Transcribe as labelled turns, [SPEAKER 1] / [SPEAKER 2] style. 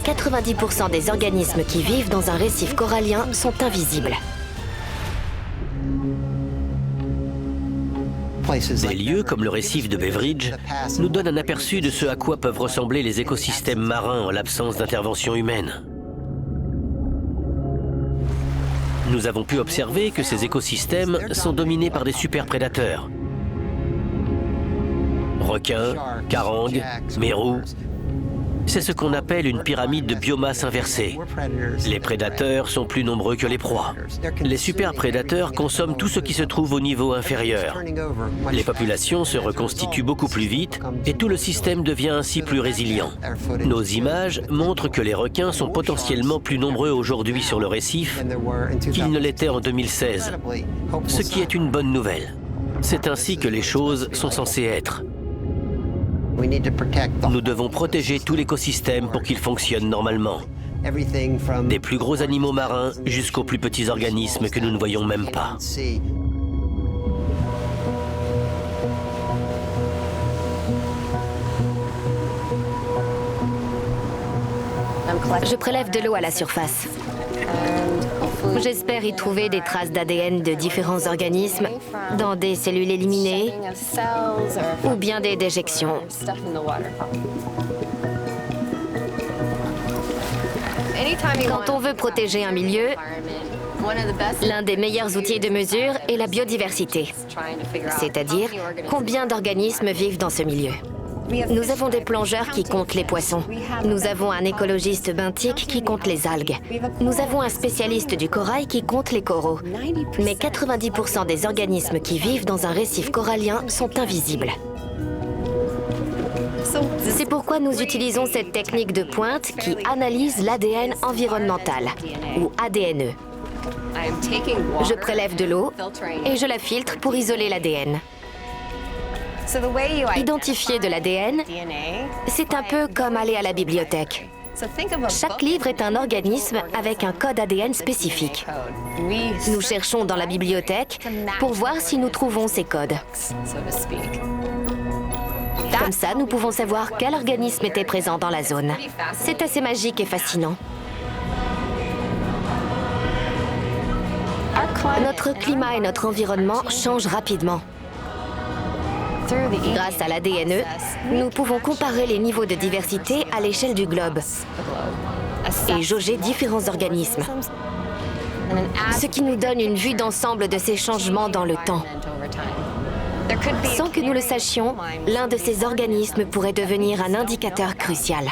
[SPEAKER 1] 90% des organismes qui vivent dans un récif corallien sont invisibles.
[SPEAKER 2] Des lieux comme le récif de Beveridge nous donnent un aperçu de ce à quoi peuvent ressembler les écosystèmes marins en l'absence d'intervention humaine. Nous avons pu observer que ces écosystèmes sont dominés par des superprédateurs. Requins, carangues, mérous. C'est ce qu'on appelle une pyramide de biomasse inversée. Les prédateurs sont plus nombreux que les proies. Les superprédateurs consomment tout ce qui se trouve au niveau inférieur. Les populations se reconstituent beaucoup plus vite et tout le système devient ainsi plus résilient. Nos images montrent que les requins sont potentiellement plus nombreux aujourd'hui sur le récif qu'ils ne l'étaient en 2016, ce qui est une bonne nouvelle. C'est ainsi que les choses sont censées être. Nous devons protéger tout l'écosystème pour qu'il fonctionne normalement. Des plus gros animaux marins jusqu'aux plus petits organismes que nous ne voyons même pas.
[SPEAKER 1] Je prélève de l'eau à la surface. J'espère y trouver des traces d'ADN de différents organismes dans des cellules éliminées ou bien des déjections. Quand on veut protéger un milieu, l'un des meilleurs outils de mesure est la biodiversité, c'est-à-dire combien d'organismes vivent dans ce milieu. Nous avons des plongeurs qui comptent les poissons. Nous avons un écologiste benthique qui compte les algues. Nous avons un spécialiste du corail qui compte les coraux. Mais 90% des organismes qui vivent dans un récif corallien sont invisibles. C'est pourquoi nous utilisons cette technique de pointe qui analyse l'ADN environnemental, ou ADNE. Je prélève de l'eau et je la filtre pour isoler l'ADN. Identifier de l'ADN, c'est un peu comme aller à la bibliothèque. Chaque livre est un organisme avec un code ADN spécifique. Nous cherchons dans la bibliothèque pour voir si nous trouvons ces codes. Comme ça, nous pouvons savoir quel organisme était présent dans la zone. C'est assez magique et fascinant. Notre climat et notre environnement changent rapidement. Grâce à l'ADNE, nous pouvons comparer les niveaux de diversité à l'échelle du globe et jauger différents organismes, ce qui nous donne une vue d'ensemble de ces changements dans le temps. Sans que nous le sachions, l'un de ces organismes pourrait devenir un indicateur crucial.